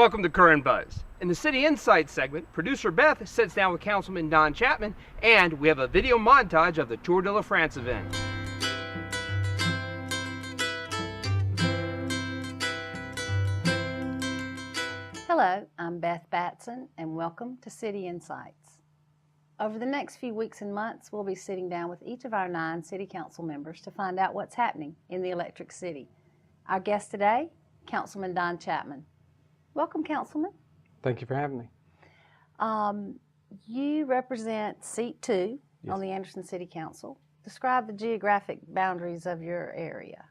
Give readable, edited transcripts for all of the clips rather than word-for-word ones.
Welcome to Current Buzz. In the City Insights segment, producer Beth sits down with Councilman Don Chapman, and we have a video montage of the Tour de la France event. Hello, I'm Beth Batson, and welcome to City Insights. Over the next few weeks and months, we'll be sitting down with each of our 9 City Council members to find out what's happening in the Electric City. Our guest today, Councilman Don Chapman. Welcome, Councilman. Thank you for having me. You represent Seat 2 Yes. on the Anderson City Council. Describe the geographic boundaries of your area.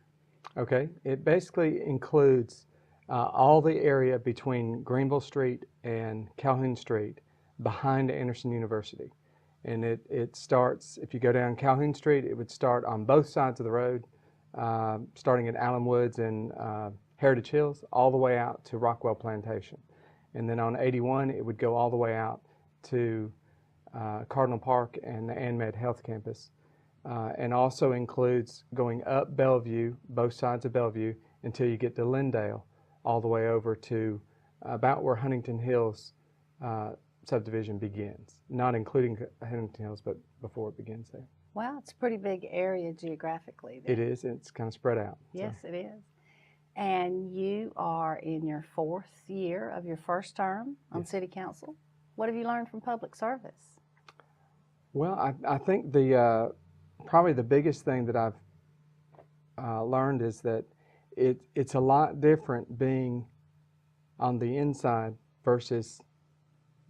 Okay, it basically includes all the area between Greenville Street and Calhoun Street behind Anderson University. And it starts, if you go down Calhoun Street, it would start on both sides of the road, starting at Allen Woods and Heritage Hills, all the way out to Rockwell Plantation. And then on 81, it would go all the way out to Cardinal Park and the ANMED Health Campus. And also includes going up Bellevue, both sides of Bellevue, until you get to Lindale, all the way over to about where Huntington Hills subdivision begins. Not including Huntington Hills, but before it begins there. Wow, it's a pretty big area geographically. It is, it's kind of spread out. Yes, it is. And you are in your 4th year of your first term on Yes. City Council. What have you learned from public service? Well, I think probably the biggest thing that I've learned is that it's a lot different being on the inside versus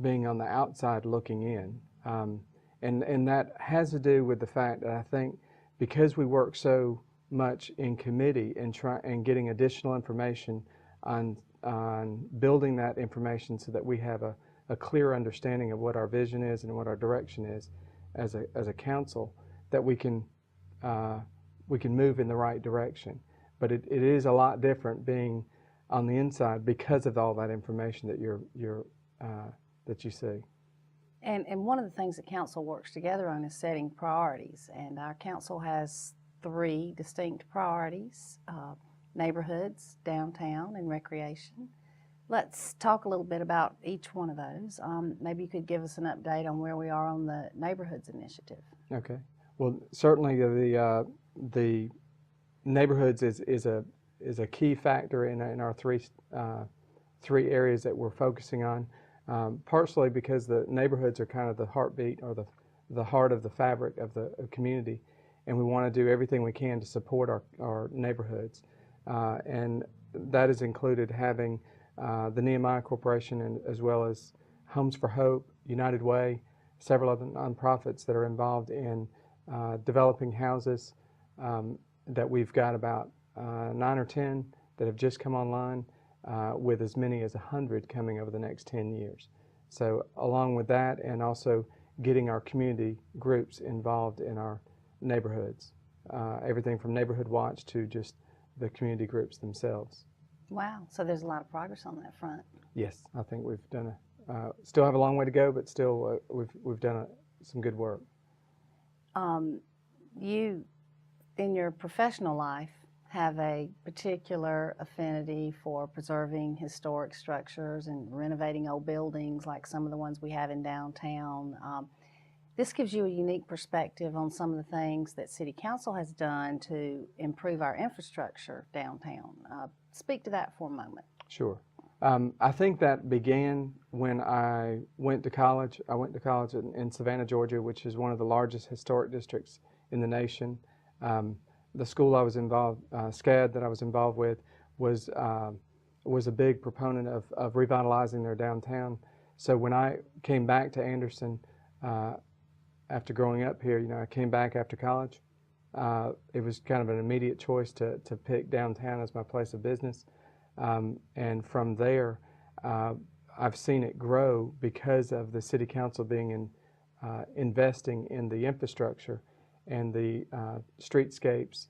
being on the outside looking in. And that has to do with the fact that I think because we work so much in committee and getting additional information on building that information so that we have a clear understanding of what our vision is and what our direction is as a council, that we can move in the right direction. But it is a lot different being on the inside because of all that information that that you see. And one of the things that council works together on is setting priorities. And our council has 3 distinct priorities: neighborhoods, downtown, and recreation. Let's talk a little bit about each one of those. Maybe you could give us an update on where we are on the neighborhoods initiative. Okay. Well, certainly the neighborhoods is a key factor in our three areas that we're focusing on. Partially because the neighborhoods are kind of the heartbeat or the heart of the fabric of the community, and we want to do everything we can to support our neighborhoods. And that has included having the Nehemiah Corporation as well as Homes for Hope, United Way, several other nonprofits that are involved in developing houses that we've got about 9 or 10 that have just come online, with as many as 100 coming over the next 10 years. So along with that, and also getting our community groups involved in our neighborhoods, everything from Neighborhood Watch to just the community groups themselves. Wow, so there's a lot of progress on that front. Yes, I think we've done still have a long way to go, but still we've done some good work. You, in your professional life, have a particular affinity for preserving historic structures and renovating old buildings like some of the ones we have in downtown. This gives you a unique perspective on some of the things that City Council has done to improve our infrastructure downtown. Speak to that for a moment. Sure. I think that began when I went to college. I went to college in Savannah, Georgia, which is one of the largest historic districts in the nation. The school I was involved, SCAD, that I was involved with, was a big proponent of revitalizing their downtown. So when I came back to Anderson after growing up here, I came back after college. It was kind of an immediate choice to pick downtown as my place of business. And from there, I've seen it grow because of the City Council being investing in the infrastructure and the streetscapes.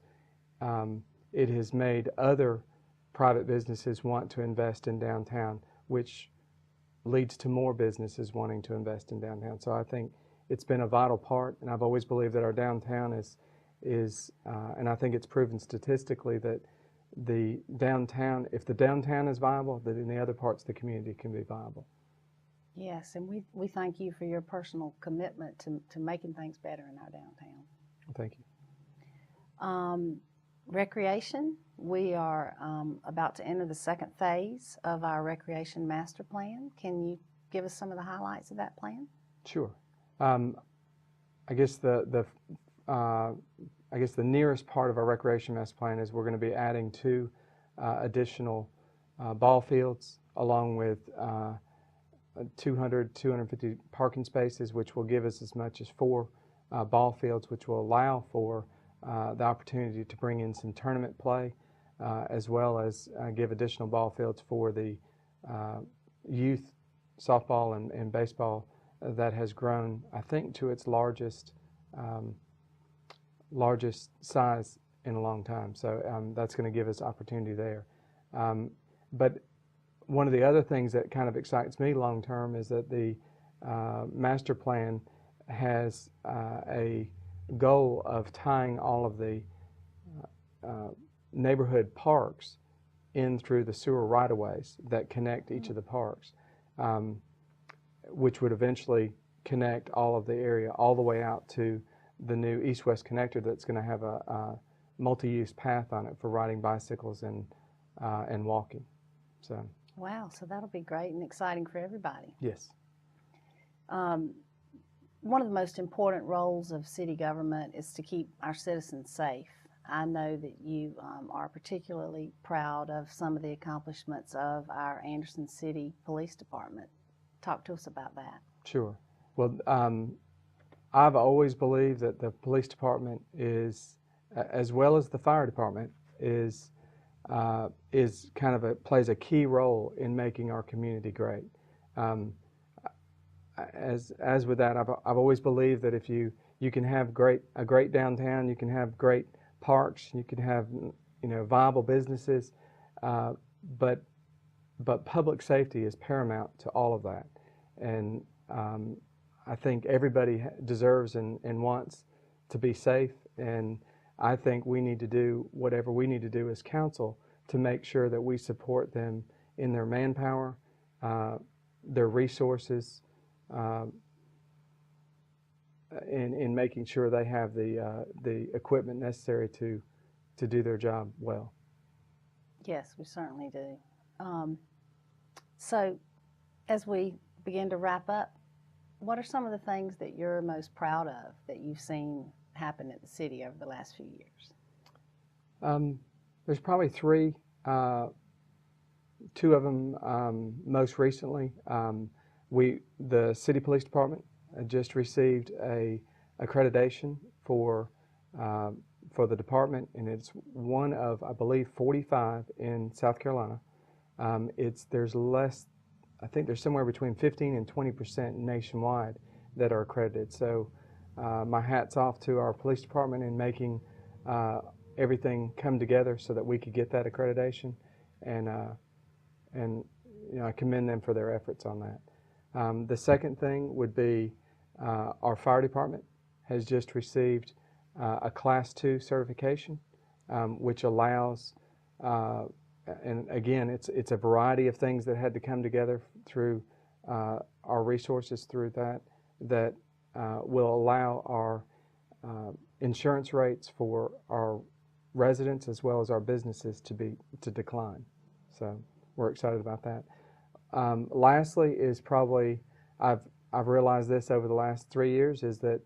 It has made other private businesses want to invest in downtown, which leads to more businesses wanting to invest in downtown. So I think it's been a vital part, and I've always believed that our downtown is and I think it's proven statistically that the downtown, if the downtown is viable, then the other parts of the community can be viable. Yes, and we thank you for your personal commitment to making things better in our downtown. Thank you. Recreation, we are about to enter the second phase of our recreation master plan. Can you give us some of the highlights of that plan? Sure. I guess the nearest part of our recreation master plan is we're going to be adding 2 additional ball fields along with 250 parking spaces, which will give us as much as 4 ball fields, which will allow for the opportunity to bring in some tournament play, as well as give additional ball fields for the youth softball and baseball that has grown, I think, to its largest size in a long time. So that's going to give us opportunity there. But one of the other things that kind of excites me long term is that the master plan has a goal of tying all of the neighborhood parks in through the sewer right-of-ways that connect each of the parks, which would eventually connect all of the area all the way out to the new east-west connector that's going to have a multi-use path on it for riding bicycles and walking. So. Wow, so that'll be great and exciting for everybody. Yes. One of the most important roles of city government is to keep our citizens safe. I know that you are particularly proud of some of the accomplishments of our Anderson City Police Department. Talk to us about that. Sure. Well, I've always believed that the police department is, as well as the fire department, is kind of plays a key role in making our community great. As with that, I've always believed that if you can have a great downtown, you can have great parks, you can have viable businesses, but public safety is paramount to all of that, and I think everybody deserves and wants to be safe, and I think we need to do whatever we need to do as council to make sure that we support them in their manpower, their resources, in making sure they have the equipment necessary to do their job well. Yes, we certainly do. So as we begin to wrap up, what are some of the things that you're most proud of that you've seen happen at the city over the last few years? There's probably 3. 2 of them most recently. The City Police Department just received a accreditation for the department, and it's one of, I believe, 45 in South Carolina. There's less, I think there's somewhere between 15 and 20% nationwide that are accredited. So my hat's off to our police department in making everything come together so that we could get that accreditation, and I commend them for their efforts on that. The second thing would be our fire department has just received a Class 2 certification, which allows, and again, it's a variety of things that had to come together through our resources through that will allow our insurance rates for our residents as well as our businesses to decline. So we're excited about that. Lastly is probably, I've realized this over the last 3 years, is that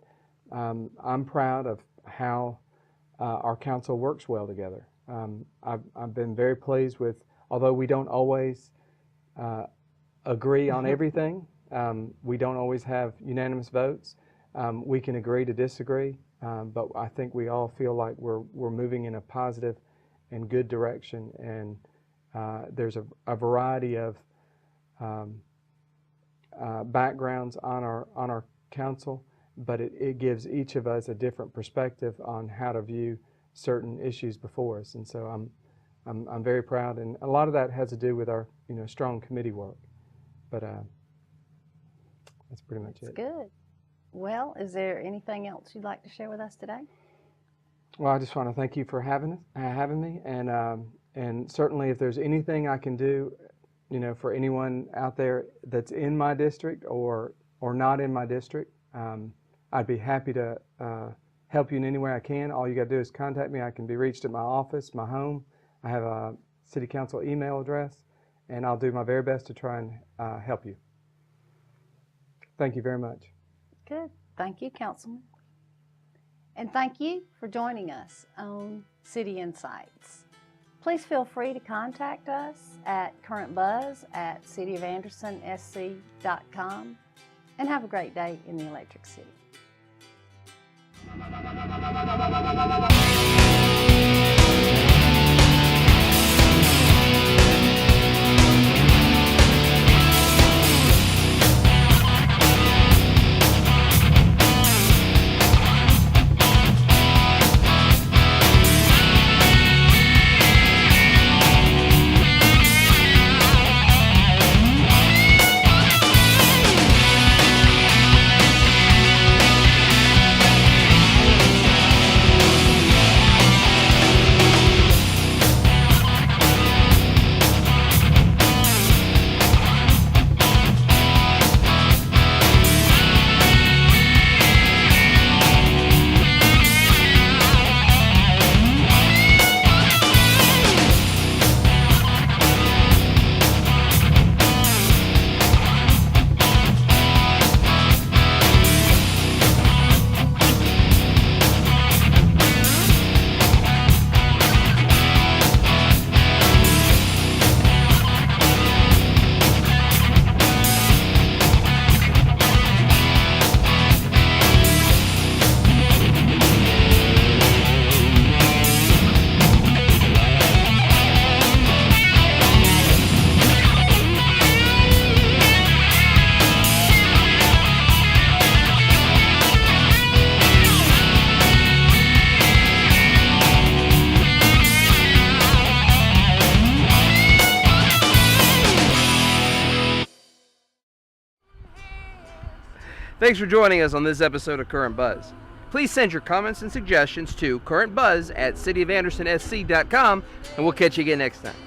I'm proud of how our council works well together. I've been very pleased with, although we don't always agree on everything, we don't always have unanimous votes, we can agree to disagree, but I think we all feel like we're moving in a positive and good direction, and there's a variety of backgrounds on our council, but it gives each of us a different perspective on how to view certain issues before us, and so I'm very proud, and a lot of that has to do with our strong committee work, but that's pretty much it. Good. Well, is there anything else you'd like to share with us today? Well, I just want to thank you for having me, And certainly if there's anything I can do, for anyone out there that's in my district or not in my district, I'd be happy to help you in any way I can. All you got to do is contact me. I can be reached at my office, my home. I have a city council email address, and I'll do my very best to try and help you. Thank you very much. Good. Thank you, Councilman. And thank you for joining us on City Insights. Please feel free to contact us at currentbuzz@cityofandersonsc.com, and have a great day in the Electric City. Thanks for joining us on this episode of Current Buzz. Please send your comments and suggestions to currentbuzz@cityofandersonsc.com, and we'll catch you again next time.